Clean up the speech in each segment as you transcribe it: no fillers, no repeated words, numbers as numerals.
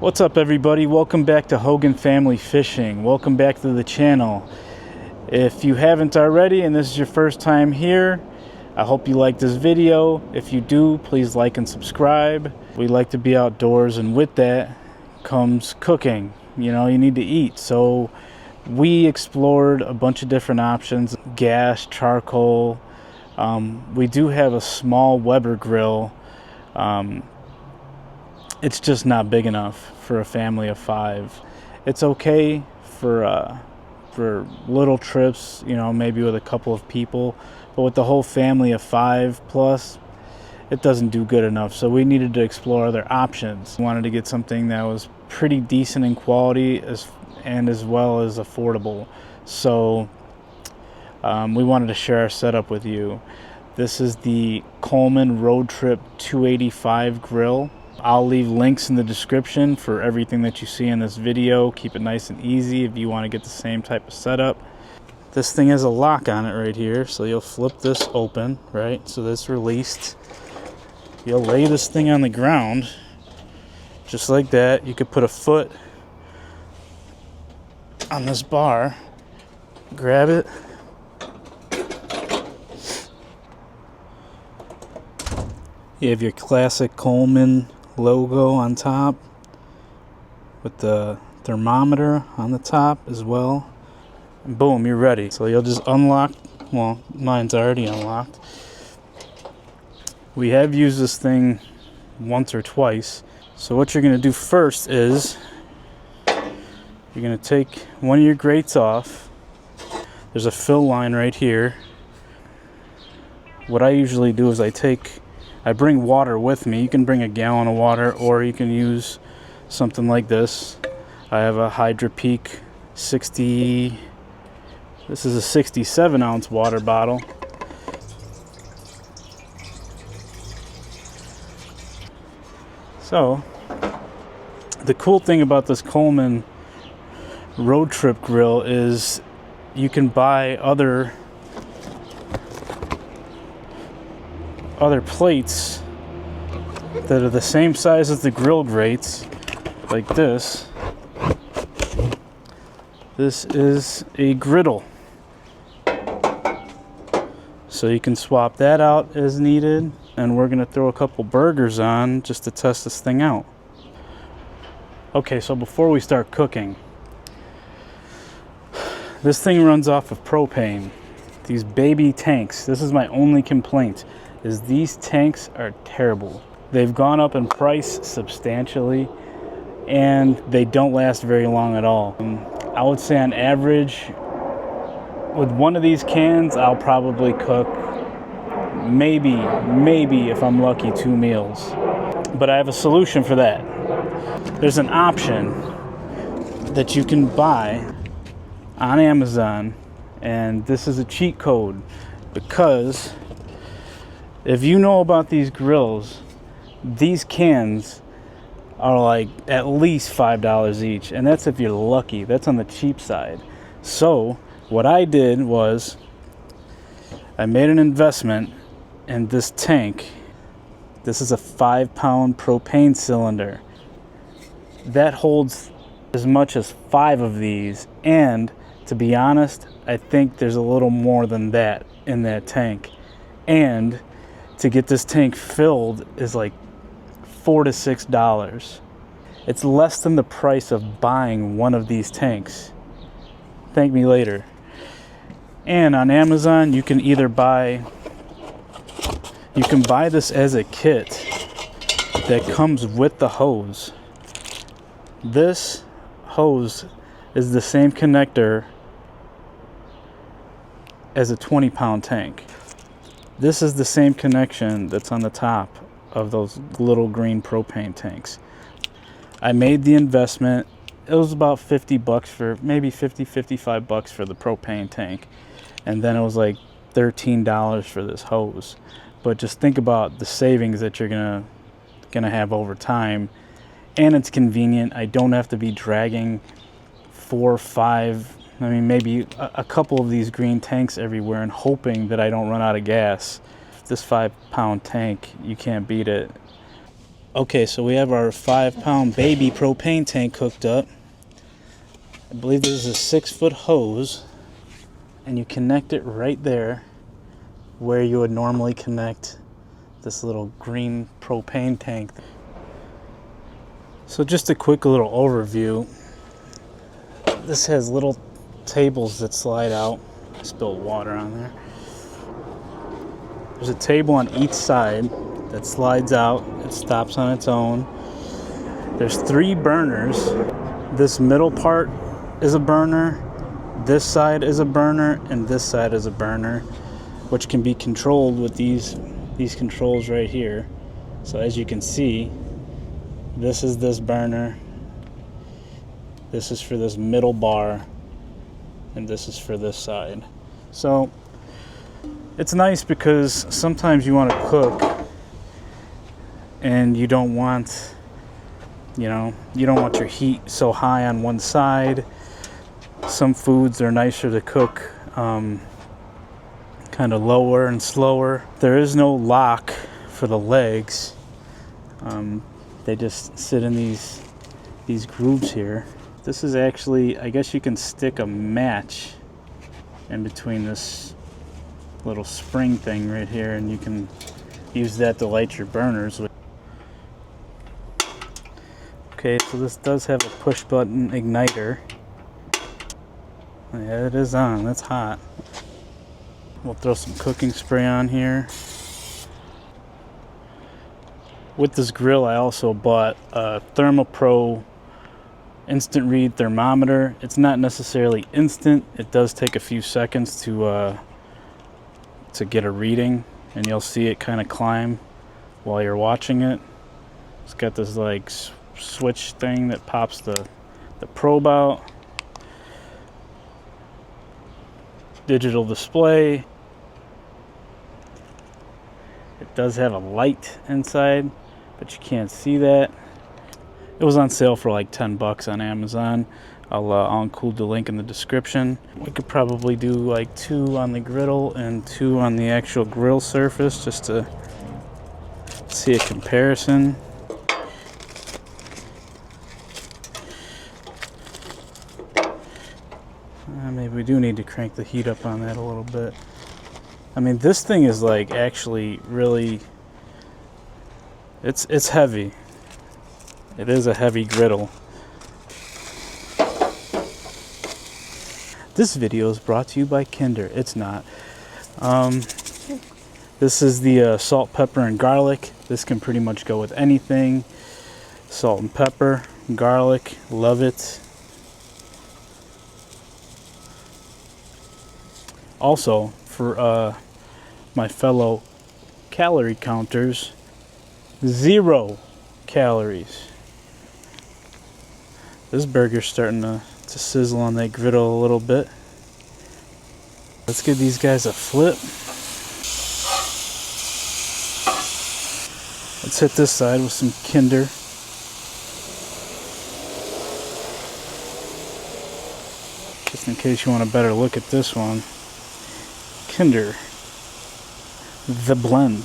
What's up, everybody? Welcome back to Hogan Family Fishing. Welcome back to the channel. If you haven't already and this is your first time here, I hope you like this video. If you do, please like and subscribe. We like to be outdoors, and with that comes cooking. You know, you need to eat. So we explored a bunch of different options: gas, charcoal. We do have a small Weber grill. It's just not big enough for a family of 5. It's okay for little trips, you know, maybe with a couple of people, but with the whole family of 5 plus, it doesn't do good enough. So we needed to explore other options. We wanted to get something that was pretty decent in quality as well as affordable. So we wanted to share our setup with you. This is the Coleman RoadTrip 285 grill. I'll leave links in the description for everything that you see in this video. Keep it nice and easy if you want to get the same type of setup. This thing has a lock on it right here, so you'll flip this open, right? So this released. You'll lay this thing on the ground, just like that. You could put a foot on this bar, grab it. You have your classic Coleman logo on top with the thermometer on the top as well, and boom, you're ready. So you'll just unlock. Well, mine's already unlocked. We have used this thing once or twice. So what you're going to do first is you're going to take one of your grates off. There's a fill line right here. What I usually do is I bring water with me. You can bring a gallon of water, or you can use something like this. I have a Hydro Peak 60. This is a 67 ounce water bottle. So the cool thing about this Coleman RoadTrip grill is you can buy other plates that are the same size as the grill grates, like this. This is a Griddle, so you can swap that out as needed. And we're gonna throw a couple burgers on just to test this thing out. Okay, so before we start cooking, this thing runs off of propane. These baby tanks, this is my only complaint, is these tanks are terrible. They've gone up in price substantially, and they don't last very long at all. I would say on average, with one of these cans, I'll probably cook maybe if I'm lucky 2 meals. But I have a solution for that. There's an option that you can buy on Amazon, and this is a cheat code, because if you know about these grills, these cans are like at least $5 each, and that's if you're lucky. That's on the cheap side. So what I did was I made an investment in this tank. This is a 5-pound propane cylinder that holds as much as 5 of these, and to be honest, I think there's a little more than that in that tank. And to get this tank filled is like $4 to $6. It's less than the price of buying one of these tanks. Thank me later. And on Amazon, you can buy this as a kit that comes with the hose. This hose is the same connector as a 20-pound tank. This is the same connection that's on the top of those little green propane tanks. I made the investment. It was about 50 bucks for, maybe 55 bucks for the propane tank. And then it was like $13 for this hose. But just think about the savings that you're gonna have over time. And it's convenient. I don't have to be dragging 4 or 5, I mean, maybe a couple of these green tanks everywhere and hoping that I don't run out of gas. This 5-pound tank, you can't beat it. Okay, so we have our 5-pound baby propane tank hooked up. I believe this is a 6-foot hose, and you connect it right there where you would normally connect this little green propane tank. So just a quick little overview. This has little tables that slide out. I spilled water on there. There's a table on each side that slides out. It stops on its own. There's 3 burners. This middle part is a burner, this side is a burner, and this side is a burner, which can be controlled with these controls right here. So as you can see, this is this burner, this is for this middle bar, and this is for this side. So it's nice because sometimes you want to cook and you don't want, you don't want your heat so high on one side. Some foods are nicer to cook kind of lower and slower. There is no lock for the legs. They just sit in these grooves here. This is actually, I guess you can stick a match in between this little spring thing right here, and you can use that to light your burners with. Okay, so this does have a push button igniter. Yeah, it is on. That's hot. We'll throw some cooking spray on here. With this grill, I also bought a ThermoPro instant read thermometer. It's not necessarily instant. It does take a few seconds to get a reading, and you'll see it kind of climb while you're watching it. It's got this like switch thing that pops the probe out. Digital display. It does have a light inside, but you can't see that. It was on sale for like $10 on Amazon. I'll include the link in the description. We could probably do like 2 on the griddle and 2 on the actual grill surface just to see a comparison. Maybe we do need to crank the heat up on that a little bit. I mean, this thing is like actually really, it's heavy. It is a heavy griddle. This video is brought to you by Kinder. It's not. This is the salt, pepper, and garlic. This can pretty much go with anything. Salt and pepper, garlic, love it. Also, for my fellow calorie counters, 0 calories. This burger's starting to sizzle on that griddle a little bit. Let's give these guys a flip. Let's hit this side with some Kinder. Just in case you want a better look at this one. Kinder, the blend.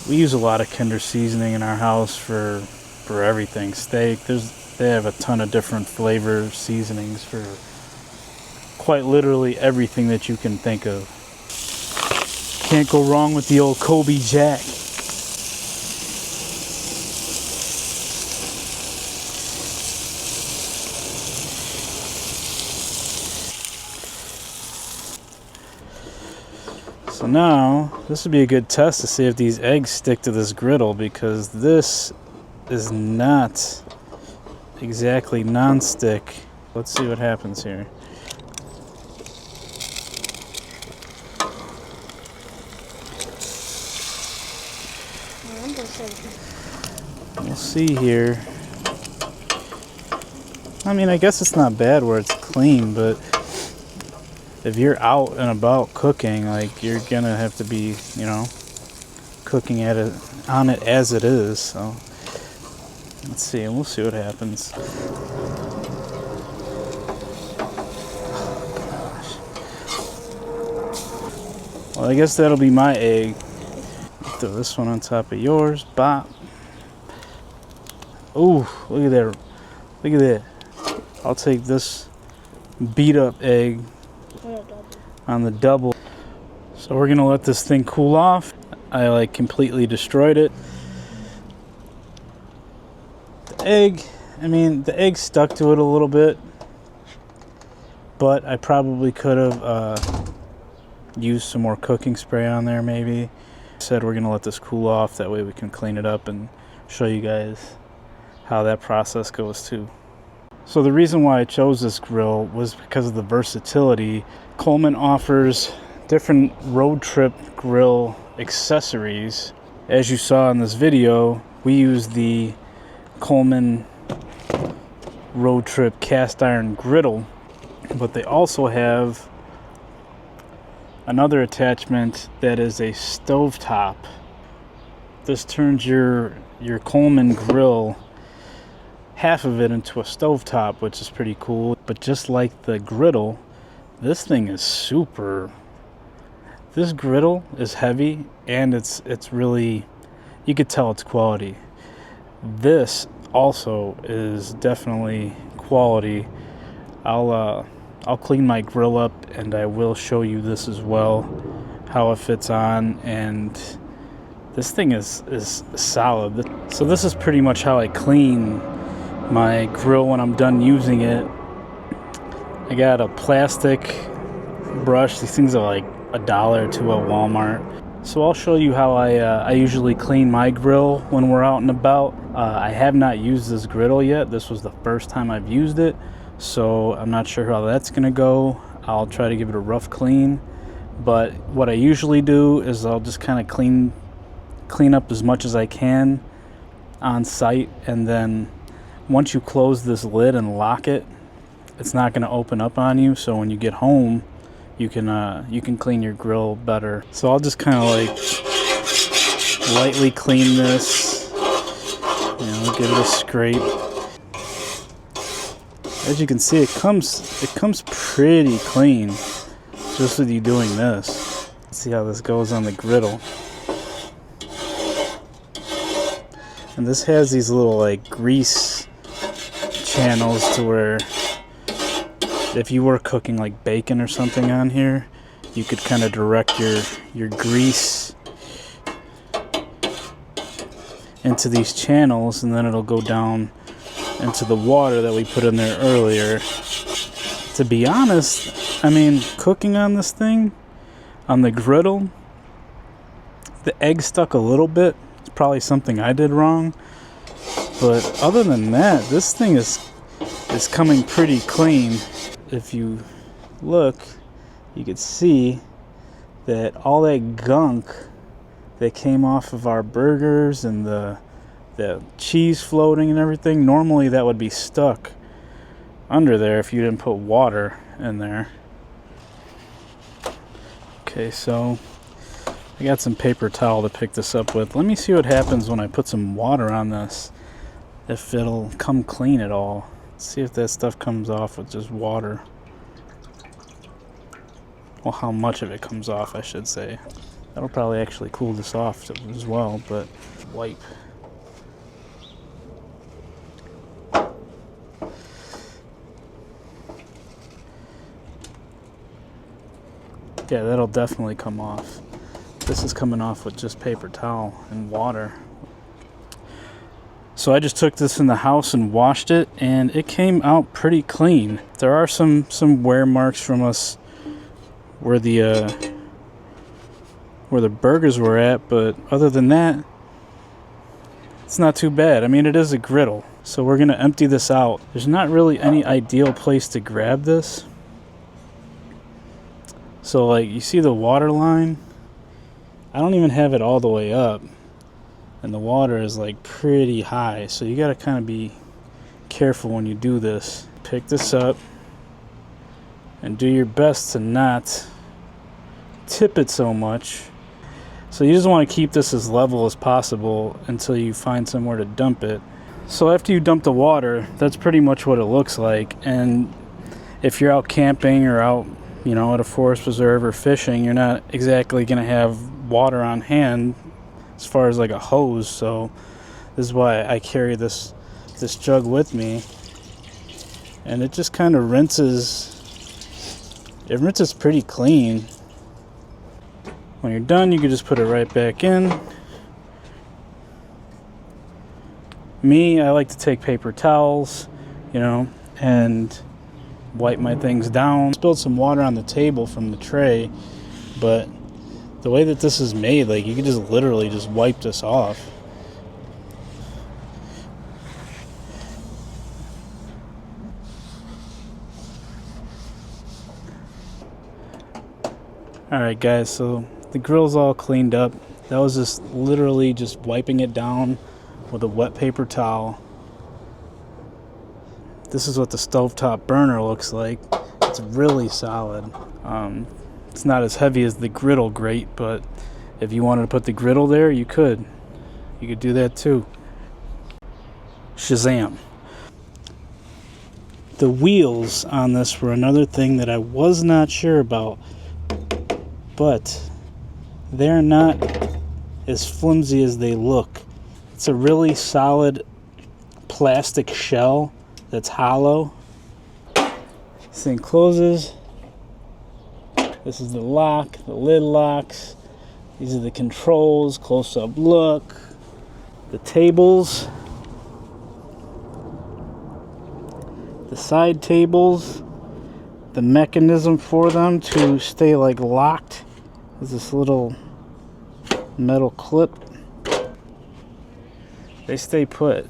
We use a lot of Kinder seasoning in our house for everything. Steak, they have a ton of different flavor seasonings for quite literally everything that you can think of. Can't go wrong with the old Kobe Jack. So now, this would be a good test to see if these eggs stick to this griddle, because this is not exactly non-stick. Let's see what happens here. We'll see here. I mean, I guess it's not bad where it's clean, but if you're out and about cooking, like, you're gonna have to be, cooking on it as it is. So let's see, and we'll see what happens. Oh, Well, I guess that'll be my egg. Throw this one on top of yours. Bop. Ooh, look at that. Look at that. I'll take this beat up egg on the double. So we're gonna let this thing cool off. I like completely destroyed it. The egg, I mean, the egg stuck to it a little bit, but I probably could have used some more cooking spray on there maybe. Said we're gonna let this cool off, that way we can clean it up and show you guys how that process goes too. So the reason why I chose this grill was because of the versatility. Coleman offers different road trip grill accessories. As you saw in this video, we use the Coleman RoadTrip cast iron griddle, but they also have another attachment that is a stovetop. This turns your Coleman grill, half of it, into a stovetop, which is pretty cool. But just like the griddle, this thing is super. This griddle is heavy, and it's really, you could tell it's quality. This also is definitely quality. I'll clean my grill up and I will show you this as well, how it fits on, and this thing is solid. So this is pretty much how I clean my grill when I'm done using it. I got a plastic brush. These things are like $1 to a Walmart. So I'll show you how I usually clean my grill when we're out and about. I have not used this griddle yet. This was the first time I've used it, so I'm not sure how that's gonna go. I'll try to give it a rough clean, but what I usually do is I'll just kind of clean up as much as I can on site, and then once you close this lid and lock it, it's not going to open up on you, so when you get home you can clean your grill better. So I'll just kind of like lightly clean this, give it a scrape. As you can see, it comes pretty clean just with you doing this. Let's see how this goes on the griddle. And this has these little like grease channels to where if you were cooking like bacon or something on here, you could kind of direct your grease into these channels, and then it'll go down into the water that we put in there earlier. To be honest, I mean, cooking on this thing, on the griddle, the egg stuck a little bit. It's probably something I did wrong, but other than that, this thing is coming pretty clean. If you look, you can see that all that gunk that came off of our burgers and the cheese floating and everything, normally that would be stuck under there if you didn't put water in there. Okay, so I got some paper towel to pick this up with. Let me see what happens when I put some water on this, if it'll come clean at all. See if that stuff comes off with just water. Well, how much of it comes off, I should say. That'll probably actually cool this off as well, but wipe. Yeah, that'll definitely come off. This is coming off with just paper towel and water. So I just took this in the house and washed it, and it came out pretty clean. There are some wear marks from us where the burgers were at, but other than that, it's not too bad. I mean, it is a griddle, so we're gonna empty this out. There's not really any ideal place to grab this. So like, you see the water line? I don't even have it all the way up, and the water is like pretty high, so you gotta kind of be careful when you do this. Pick this up and do your best to not tip it so much. So you just want to keep this as level as possible until you find somewhere to dump it. So after you dump the water, that's pretty much what it looks like. And if you're out camping or out you know, at a forest preserve or fishing, you're not exactly going to have water on hand as far as like a hose. So this is why I carry this jug with me, and it just kind of rinses. It rinses pretty clean. When you're done, you can just put it right back in. Me, I like to take paper towels, you know, and wipe my things down. Spilled some water on the table from the tray, but the way that this is made, like, you can just literally just wipe this off. Alright guys, so the grill's all cleaned up. That was just literally just wiping it down with a wet paper towel. This is what the stovetop burner looks like. It's really solid. It's not as heavy as the Griddle grate, but if you wanted to put the Griddle there, you could. You could do that too. Shazam. The wheels on this were another thing that I was not sure about, but they're not as flimsy as they look. It's a really solid plastic shell that's hollow. This thing closes. This is the lock, the lid locks. These are the controls, close-up look. The tables. The side tables. The mechanism for them to stay like locked is this little metal clip. They stay put.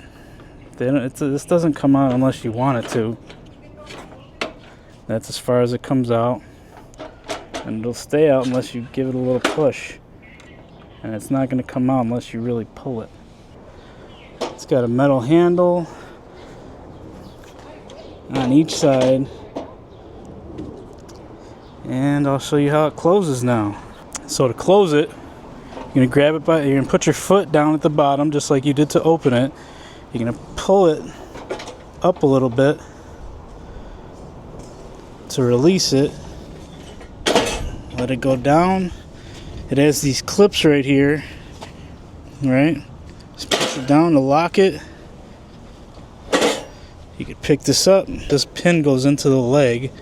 They don't, this doesn't come out unless you want it to. That's as far as it comes out. And it'll stay out unless you give it a little push. And it's not going to come out unless you really pull it. It's got a metal handle on each side. And I'll show you how it closes now. So to close it, you're going to grab it by, you're going to put your foot down at the bottom just like you did to open it. You're going to pull it up a little bit to release it. Let it go down. It has these clips right here, right? Just push it down to lock it. You could pick this up. This pin goes into the leg,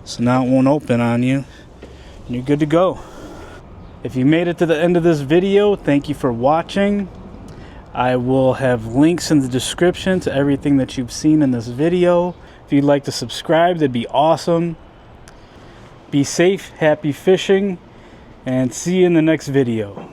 so now it won't open on you, and you're good to go. If you made it to the end of this video, thank you for watching. I will have links in the description to everything that you've seen in this video. If you'd like to subscribe, that'd be awesome. Be safe, happy fishing, and see you in the next video.